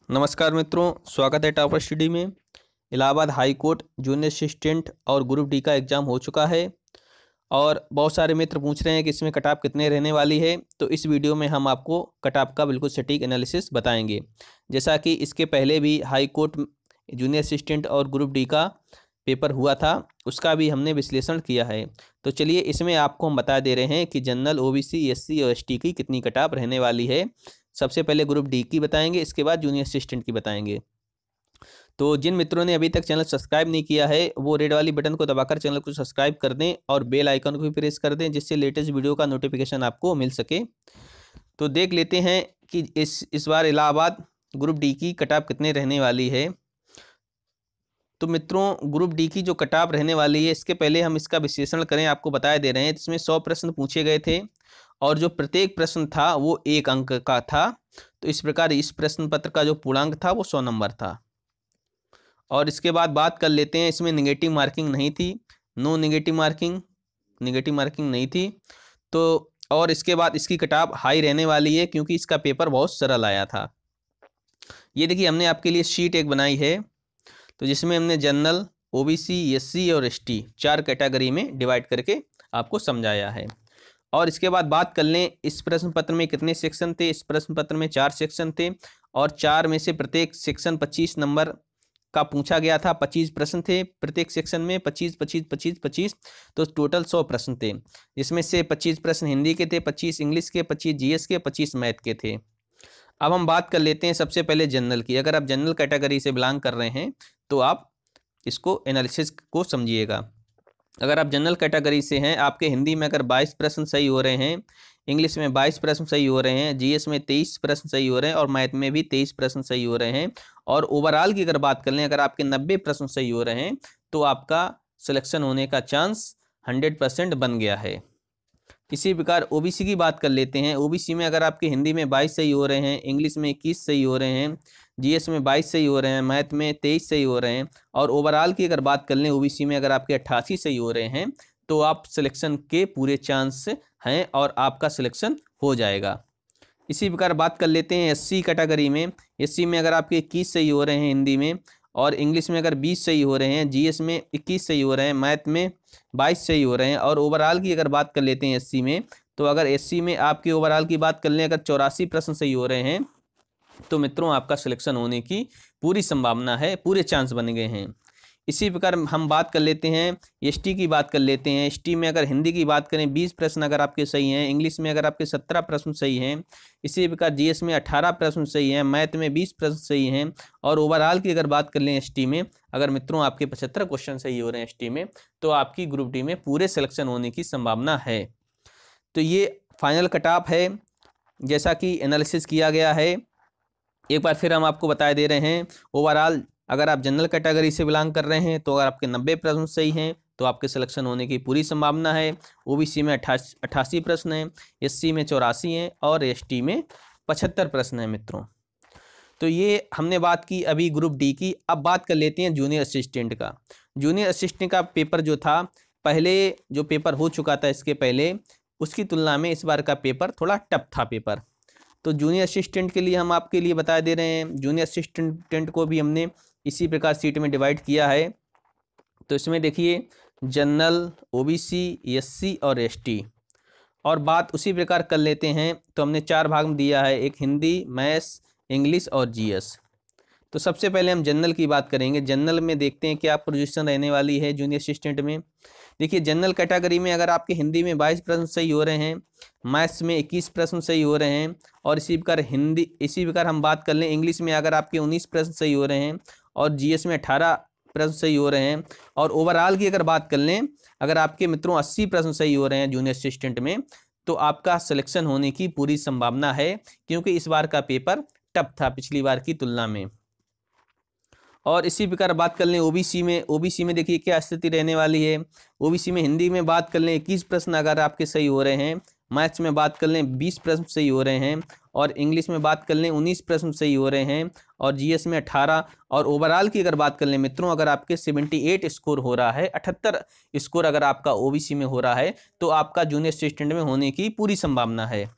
नमस्कार मित्रों, स्वागत है टॉपर स्टडी में। Allahabad high court junior assistant और ग्रुप डी का एग्ज़ाम हो चुका है और बहुत सारे मित्र पूछ रहे हैं कि इसमें कट ऑफ कितने रहने वाली है। तो इस वीडियो में हम आपको कट ऑफ का बिल्कुल सटीक एनालिसिस बताएंगे। जैसा कि इसके पहले भी हाई कोर्ट जूनियर असिस्टेंट और ग्रुप डी का पेपर हुआ था, उसका भी हमने विश्लेषण किया है। तो चलिए इसमें आपको हम बता दे रहे हैं कि जनरल, ओबीसी, एससी और एसटी की कितनी कट ऑफ रहने वाली है। सबसे पहले ग्रुप डी की बताएंगे, इसके बाद जूनियर असिस्टेंट की बताएंगे। तो जिन मित्रों ने अभी तक चैनल सब्सक्राइब नहीं किया है वो रेड वाली बटन को दबाकर चैनल को सब्सक्राइब कर दें और बेल आइकन को भी प्रेस कर दें, जिससे लेटेस्ट वीडियो का नोटिफिकेशन आपको मिल सके। तो देख लेते हैं कि इस बार इलाहाबाद ग्रुप डी की कट ऑफ कितने रहने वाली है। तो मित्रों, ग्रुप डी की जो कट ऑफ रहने वाली है, इसके पहले हम इसका विश्लेषण करें, आपको बताया दे रहे हैं। इसमें 100 प्रश्न पूछे गए थे और जो प्रत्येक प्रश्न था वो 1 अंक का था। तो इस प्रकार इस प्रश्न पत्र का जो पूर्णांक था वो 100 नंबर था। और इसके बाद बात कर लेते हैं, इसमें नेगेटिव मार्किंग नहीं थी, नो नेगेटिव मार्किंग नहीं थी। तो और इसके बाद इसकी कट ऑफ हाई रहने वाली है क्योंकि इसका पेपर बहुत सरल आया था। ये देखिए, हमने आपके लिए शीट एक बनाई है, तो जिसमें हमने जनरल, ओबीसी, एससी और एसटी 4 कैटेगरी में डिवाइड करके आपको समझाया है। और इसके बाद बात कर लें, इस प्रश्न पत्र में कितने सेक्शन थे। इस प्रश्न पत्र में 4 सेक्शन थे और 4 में से प्रत्येक सेक्शन 25 नंबर का पूछा गया था। 25 प्रश्न थे प्रत्येक सेक्शन में, 25 25 25 25, तो टोटल 100 प्रश्न थे। जिसमें से 25 प्रश्न हिंदी के थे, 25 इंग्लिश के, 25 जीएस के, 25 मैथ के थे। अब हम बात कर लेते हैं सबसे पहले जनरल की। अगर आप जनरल कैटेगरी से बिलोंग कर रहे हैं तो आप इसको एनालिसिस को समझिएगा। अगर आप जनरल कैटेगरी से हैं, आपके हिंदी में अगर 22 प्रश्न सही हो रहे हैं, इंग्लिश में 22 प्रश्न सही हो रहे हैं, जीएस में 23 प्रश्न सही हो रहे हैं और मैथ में भी 23 प्रश्न सही हो रहे हैं, और ओवरऑल की अगर बात कर लें, अगर आपके 90 प्रश्न सही हो रहे हैं, तो आपका सिलेक्शन होने का चांस 100% बन गया है। इसी प्रकार ओबीसी की बात कर लेते हैं। ओबीसी में अगर आपके हिंदी में 22 सही हो रहे हैं, इंग्लिश में 21 सही हो रहे हैं, जीएस में 22 सही हो रहे हैं, मैथ में 23 सही हो रहे हैं, और ओवरऑल की अगर बात कर लें ओबीसी में अगर आपके 88 सही हो रहे हैं, तो आप सिलेक्शन के पूरे चांस हैं और आपका सिलेक्शन हो जाएगा। इसी प्रकार बात कर लेते हैं एससी कैटेगरी में। एससी में अगर आपके 21 सही हो रहे हैं हिंदी में, और इंग्लिश में अगर 20 सही हो रहे हैं, जीएस में 21 सही हो रहे हैं, मैथ में 22 सही हो रहे हैं, और ओवरऑल की अगर बात कर लेते हैं एससी में, तो अगर एससी में आपके ओवरऑल की बात कर लें, अगर 84 प्रश्न सही हो रहे हैं, तो मित्रों आपका सिलेक्शन होने की पूरी संभावना है, पूरे चांस बन गए हैं। इसी प्रकार हम बात कर लेते हैं एसटी की बात कर लेते हैं। एसटी में अगर हिंदी की बात करें, 20 प्रश्न अगर आपके सही हैं, इंग्लिश में अगर आपके 17 प्रश्न सही हैं, इसी प्रकार जीएस में 18 प्रश्न सही हैं, मैथ में 20 प्रश्न सही हैं, और ओवरऑल की अगर बात कर लें एसटी में, अगर मित्रों आपके 75 क्वेश्चन सही हो रहे हैं एसटी में, तो आपकी ग्रुप डी में पूरे सिलेक्शन होने की संभावना है। तो ये फाइनल कट ऑफ है जैसा कि एनालिसिस किया गया है। एक बार फिर हम आपको बता दे रहे हैं, ओवरऑल अगर आप जनरल कैटेगरी से बिलोंग कर रहे हैं, तो अगर आपके 90 प्रश्न सही हैं तो आपके सिलेक्शन होने की पूरी संभावना है। ओबीसी में 88 प्रश्न हैं, एससी में 84 हैं और एसटी में 75 प्रश्न हैं मित्रों। तो ये हमने बात की अभी ग्रुप डी की। अब बात कर लेते हैं जूनियर असिस्टेंट का। जूनियर असिस्टेंट का पेपर जो था, पहले जो पेपर हो चुका था इसके पहले, उसकी तुलना में इस बार का पेपर थोड़ा टफ था पेपर। तो जूनियर असिस्टेंट के लिए हम आपके लिए बता दे रहे हैं, जूनियर असिस्टेंट को भी हमने इसी प्रकार सीट में डिवाइड किया है। तो इसमें देखिए जनरल, ओबीसी, एससी और एसटी, और बात उसी प्रकार कर लेते हैं। तो हमने 4 भाग में दिया है, एक हिंदी, मैथ्स, इंग्लिश और जीएस। तो सबसे पहले हम जनरल की बात करेंगे। जनरल में देखते हैं क्या पोजीशन रहने वाली है जूनियर असिस्टेंट में। देखिए जनरल कैटेगरी में अगर आपके हिंदी में 22 प्रश्न सही हो रहे हैं, मैथ्स में 21 प्रश्न सही हो रहे हैं, और इसी प्रकार हम बात कर लें इंग्लिश में अगर आपके 19 प्रश्न सही हो रहे हैं, और जीएस में 18 प्रश्न सही हो रहे हैं, और ओवरऑल की अगर बात कर लें, अगर आपके मित्रों 80 प्रश्न सही हो रहे हैं जूनियर असिस्टेंट में, तो आपका सिलेक्शन होने की पूरी संभावना है, क्योंकि इस बार का पेपर टफ था पिछली बार की तुलना में। और इसी प्रकार बात कर लें ओबीसी में देखिए क्या स्थिति रहने वाली है। ओबीसी में हिंदी में बात कर लें 21 प्रश्न अगर आपके सही हो रहे हैं, मैथ्स में बात कर लें 20 प्रश्न सही हो रहे हैं, और इंग्लिश में बात कर लें 19 प्रश्न सही हो रहे हैं, और जीएस में 18, और ओवरऑल की अगर बात कर लें मित्रों, अगर आपके 78 स्कोर हो रहा है, 78 स्कोर अगर आपका ओबीसी में हो रहा है, तो आपका जूनियर असिस्टेंट में होने की पूरी संभावना है।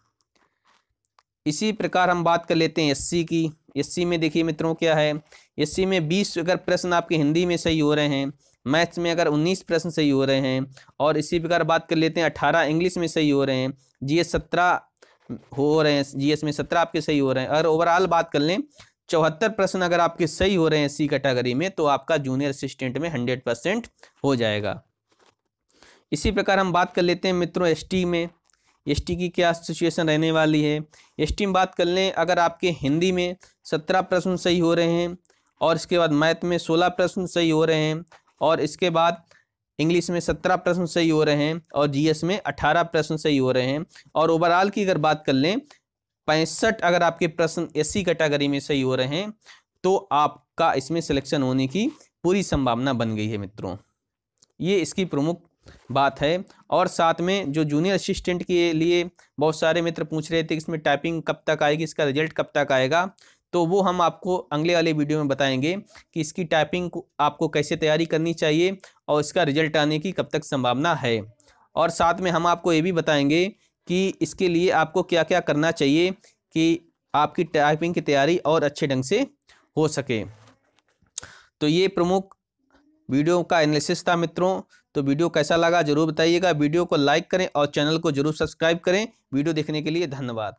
इसी प्रकार हम बात कर लेते हैं एससी की। एससी में देखिए मित्रों क्या है, एससी में 20 अगर प्रश्न आपके हिंदी में सही हो रहे हैं, मैथ्स में अगर 19 प्रश्न सही हो रहे हैं, और इसी प्रकार बात कर लेते हैं 18 इंग्लिश में सही हो रहे हैं, जीएस 17 हो रहे हैं, जीएस में 17 आपके सही हो रहे हैं। अगर ओवरऑल बात कर लें 74 प्रश्न अगर आपके सही हो रहे हैं एससी कैटेगरी में, तो आपका जूनियर असिस्टेंट में 100% हो जाएगा। इसी प्रकार हम बात कर लेते हैं मित्रों एसटी में, एसटी की क्या सिचुएशन रहने वाली है। एसटी में बात कर लें, अगर आपके हिंदी में 17 प्रश्न सही हो रहे हैं, और इसके बाद मैथ में 16 प्रश्न सही हो रहे हैं, और इसके बाद इंग्लिश में 17 प्रश्न सही हो रहे हैं, और जीएस में 18 प्रश्न सही हो रहे हैं, और ओवरऑल की अगर बात कर लें 65 अगर आपके प्रश्न एससी कैटेगरी में सही हो रहे हैं, तो आपका इसमें सिलेक्शन होने की पूरी संभावना बन गई है मित्रों। ये इसकी प्रमुख बात है। और साथ में जो जूनियर असिस्टेंट के लिए बहुत सारे मित्र पूछ रहे थे कि इसमें टाइपिंग कब तक आएगी, इसका रिजल्ट कब तक आएगा, तो वो हम आपको अगले वाले वीडियो में बताएंगे कि इसकी टाइपिंग को आपको कैसे तैयारी करनी चाहिए और इसका रिजल्ट आने की कब तक संभावना है। और साथ में हम आपको ये भी बताएंगे कि इसके लिए आपको क्या क्या करना चाहिए कि आपकी टाइपिंग की तैयारी और अच्छे ढंग से हो सके। तो ये प्रमुख वीडियो का एनालिसिस था मित्रों। तो वीडियो कैसा लगा जरूर बताइएगा, वीडियो को लाइक करें और चैनल को जरूर सब्सक्राइब करें। वीडियो देखने के लिए धन्यवाद।